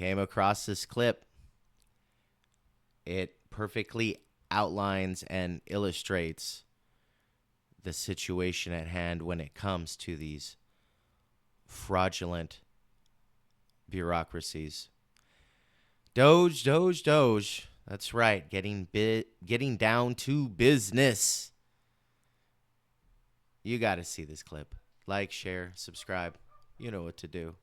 came across this clip. It perfectly outlines and illustrates the situation at hand when it comes to these fraudulent bureaucracies. DOGE, DOGE, DOGE. That's right. Getting down to business. You got to see this clip. Like, share, subscribe. You know what to do.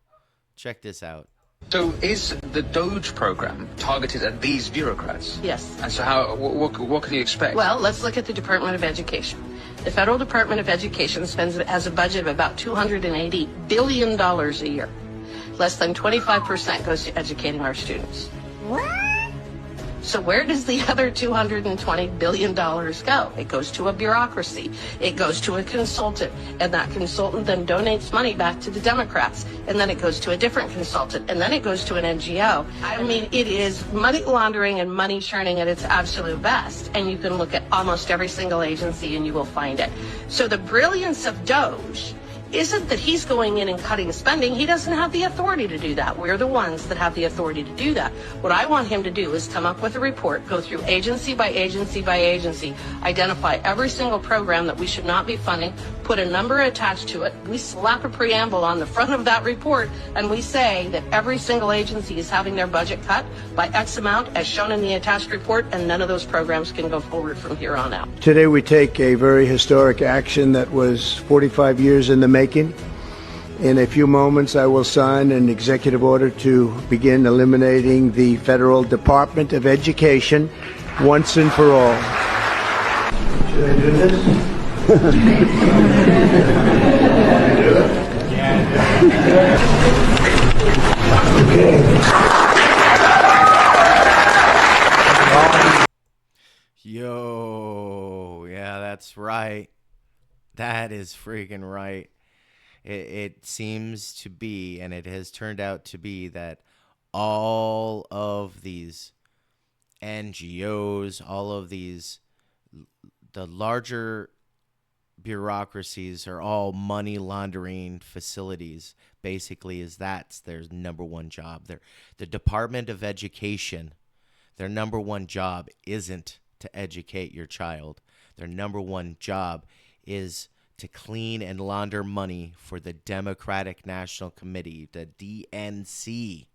Check this out. So is the DOGE program targeted at these bureaucrats? Yes. And so what can you expect? Well, let's look at the Department of Education. The Federal Department of Education has a budget of about $280 billion a year. Less than 25% goes to educating our students. What? So where does the other $220 billion go? It goes to a bureaucracy. It goes to a consultant. And that consultant then donates money back to the Democrats. And then it goes to a different consultant. And then it goes to an NGO. I mean, it is money laundering and money churning at its absolute best. And you can look at almost every single agency and you will find it. So the brilliance of DOGE isn't that he's going in and cutting spending. He doesn't have the authority to do that. We're the ones that have the authority to do that. What I want him to do is come up with a report, go through agency by agency by agency, identify every single program that we should not be funding, put a number attached to it. We slap a preamble on the front of that report, and we say that every single agency is having their budget cut by X amount as shown in the attached report, and none of those programs can go forward from here on out. Today we take a very historic action that was 45 years in the making. In a few moments, I will sign an executive order to begin eliminating the Federal Department of Education once and for all. Should I do this? Yo, yeah, that's right. That is freaking right. It seems to be, and it has turned out to be, that all of these NGOs, all of these, the larger bureaucracies are all money laundering facilities. Basically, that's their number one job. The Department of Education, their number one job isn't to educate your child. Their number one job is to clean and launder money for the Democratic National Committee, the DNC.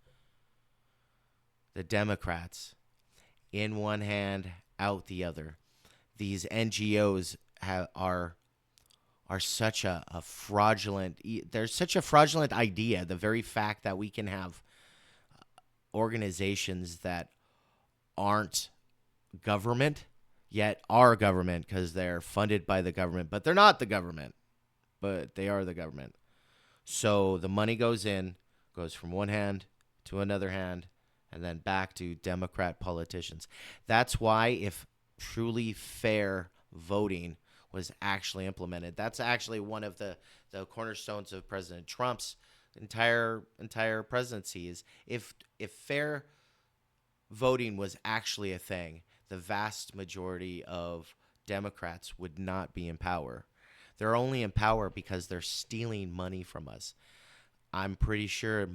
The Democrats, in one hand, out the other. These NGOs are such a fraudulent. There's such a fraudulent idea. The very fact that we can have organizations that aren't government, yet are government because they're funded by the government, but they're not the government, but they are the government. So the money goes from one hand to another hand, and then back to Democrat politicians. That's why if truly fair voting was actually implemented, that's actually one of the cornerstones of President Trump's entire presidency, is if fair voting was actually a thing, the vast majority of Democrats would not be in power. They're only in power because they're stealing money from us. I'm pretty sure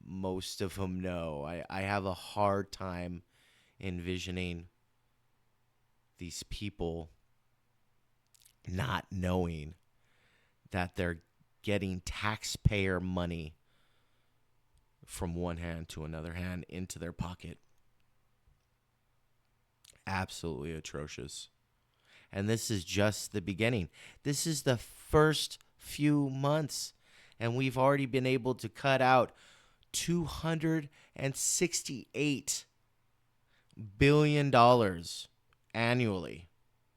most of them know. I have a hard time envisioning these people not knowing that they're getting taxpayer money from one hand to another hand into their pocket. Absolutely atrocious. And this is just the beginning. This is the first few months, and we've already been able to cut out $268 billion annually.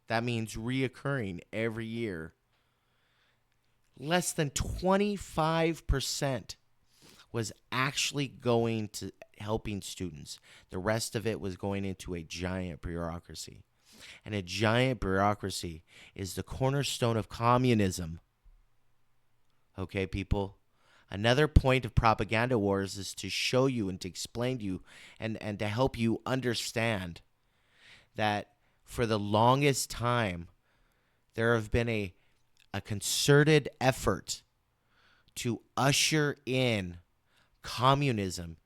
That means reoccurring every year. Less than 25% was actually going to helping students. The rest of it was going into a giant bureaucracy. And a giant bureaucracy is the cornerstone of communism. Okay, people? Another point of propaganda wars is to show you and to explain to you and to help you understand that for the longest time, there have been a concerted effort to usher in communism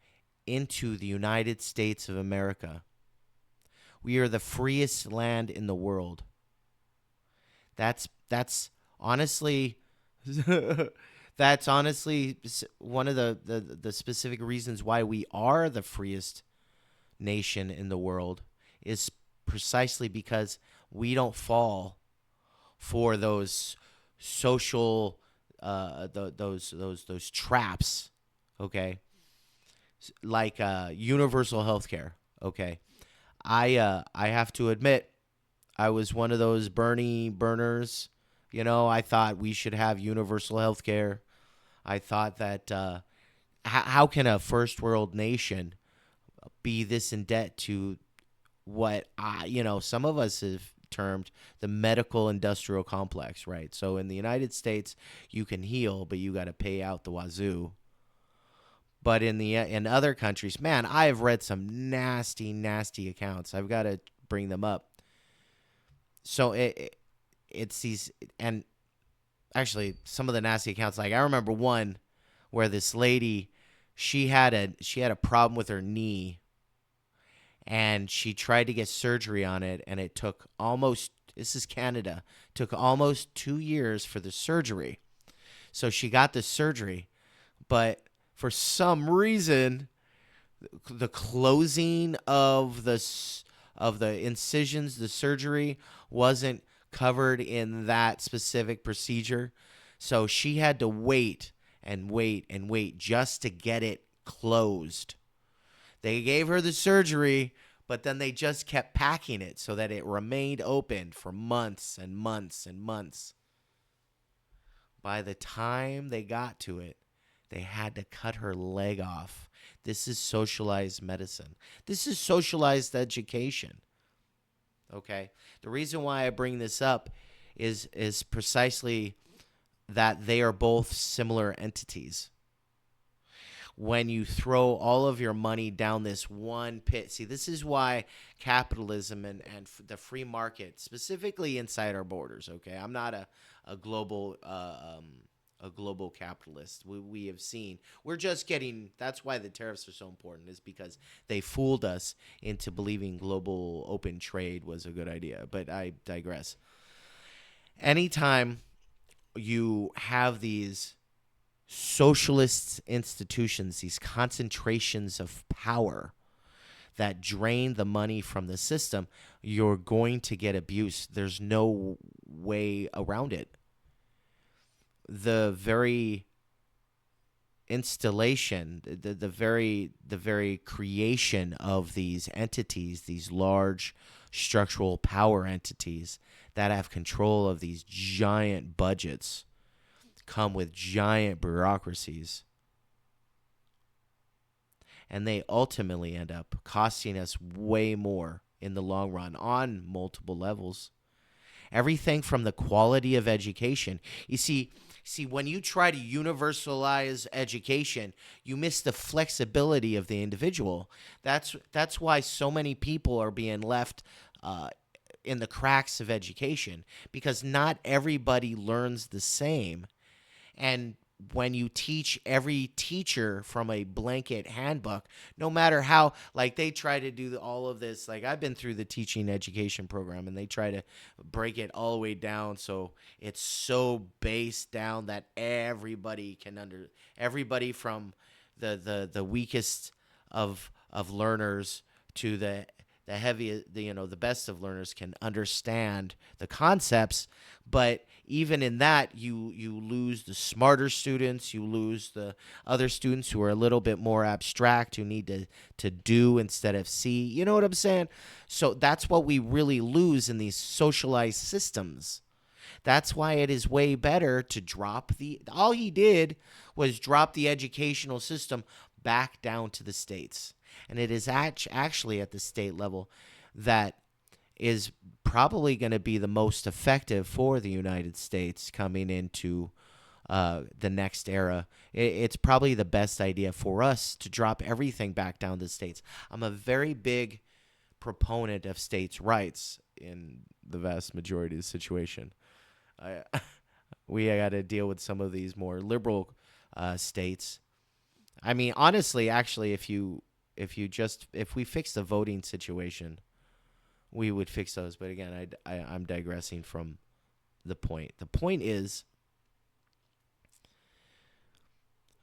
into the United States of America. We are the freest land in the world. That's honestly that's honestly one of the specific reasons why we are the freest nation in the world, is precisely because we don't fall for those social those traps, okay? Like universal health care, okay? I have to admit, I was one of those Bernie burners. You know, I thought we should have universal health care. I thought that how can a first world nation be this in debt to what some of us have termed the medical industrial complex, right? So in the United States, you can heal, but you got to pay out the wazoo. But in other countries, man, I have read some nasty accounts. I've got to bring them up. So it's these, and actually some of the nasty accounts. Like I remember one where this lady, she had a problem with her knee, and she tried to get surgery on it, and it took almost, this is Canada, took almost 2 years for the surgery. So she got the surgery, but for some reason, the closing of the incisions, the surgery, wasn't covered in that specific procedure. So she had to wait and wait just to get it closed. They gave her the surgery, but then they just kept packing it so that it remained open for months and months and months. By the time they got to it, they had to cut her leg off. This is socialized medicine. This is socialized education. Okay? The reason why I bring this up is precisely that they are both similar entities. When you throw all of your money down this one pit. See, this is why capitalism and the free market, specifically inside our borders, okay? I'm not a global capitalist. We have seen. We're just getting, that's why the tariffs are so important, is because they fooled us into believing global open trade was a good idea. But I digress. Anytime you have these socialist institutions, these concentrations of power that drain the money from the system, you're going to get abuse. There's no way around it. The very installation, the very creation of these entities, these large structural power entities that have control of these giant budgets, come with giant bureaucracies. And they ultimately end up costing us way more in the long run on multiple levels. Everything from the quality of education. You see, when you try to universalize education, you miss the flexibility of the individual. That's why so many people are being left in the cracks of education, because not everybody learns the same. And when you teach every teacher from a blanket handbook, no matter how, like they try to do all of this, like I've been through the teaching education program, and they try to break it all the way down so it's so based down that everybody can everybody from the weakest of learners to the heaviest, the best of learners can understand the concepts. But even in that, you lose the smarter students, you lose the other students who are a little bit more abstract, who need to do instead of see. You know what I'm saying? So that's what we really lose in these socialized systems. That's why it is way better to drop all he did was drop the educational system back down to the states. And it is actually at the state level that is probably going to be the most effective for the United States coming into the next era. It's probably the best idea for us to drop everything back down to the states. I'm a very big proponent of states' rights in the vast majority of the situation. We got to deal with some of these more liberal states. I mean, honestly, actually, if you if we fix the voting situation, we would fix those. But again, I'm digressing from the point. The point is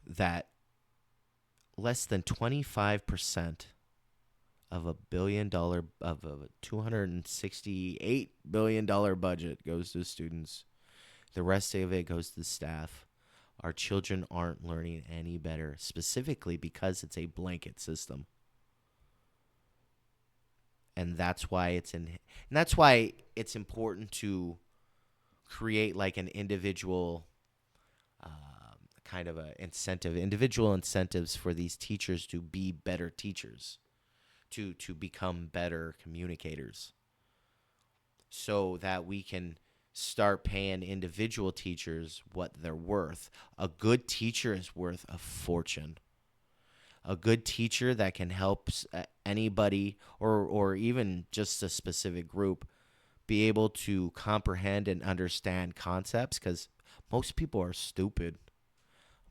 that less than 25% of a $268 billion budget goes to students. The rest of it goes to the staff. Our children aren't learning any better, specifically because it's a blanket system. And that's why it's important to create like an individual kind of individual incentives for these teachers to be better teachers, to become better communicators, so that we can start paying individual teachers what they're worth. A good teacher is worth a fortune. A good teacher that can help anybody or even just a specific group be able to comprehend and understand concepts, because most people are stupid.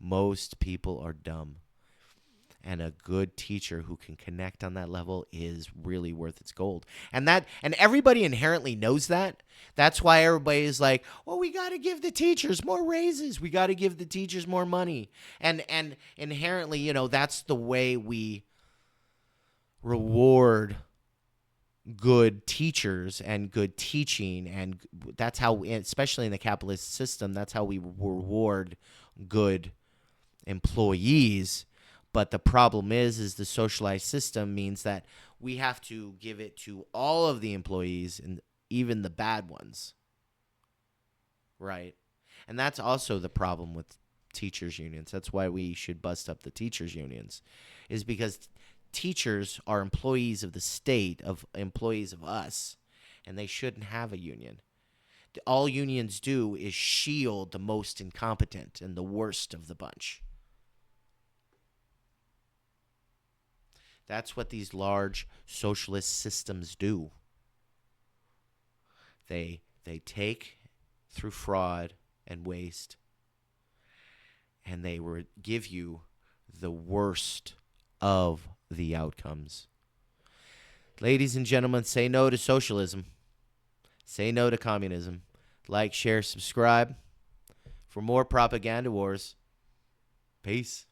Most people are dumb. And a good teacher who can connect on that level is really worth its gold. And everybody inherently knows that. That's why everybody is like, well, we got to give the teachers more raises. We got to give the teachers more money. And inherently, that's the way we reward good teachers and good teaching. And that's how, especially in the capitalist system, that's how we reward good employees. But the problem is the socialized system means that we have to give it to all of the employees, and even the bad ones. Right? And that's also the problem with teachers' unions. That's why we should bust up the teachers' unions, is because teachers are employees of the state, of employees of us, and they shouldn't have a union. All unions do is shield the most incompetent and the worst of the bunch. That's what these large socialist systems do. They take through fraud and waste, and they give you the worst of the outcomes. Ladies and gentlemen, say no to socialism. Say no to communism. Like, share, subscribe for more propaganda wars. Peace.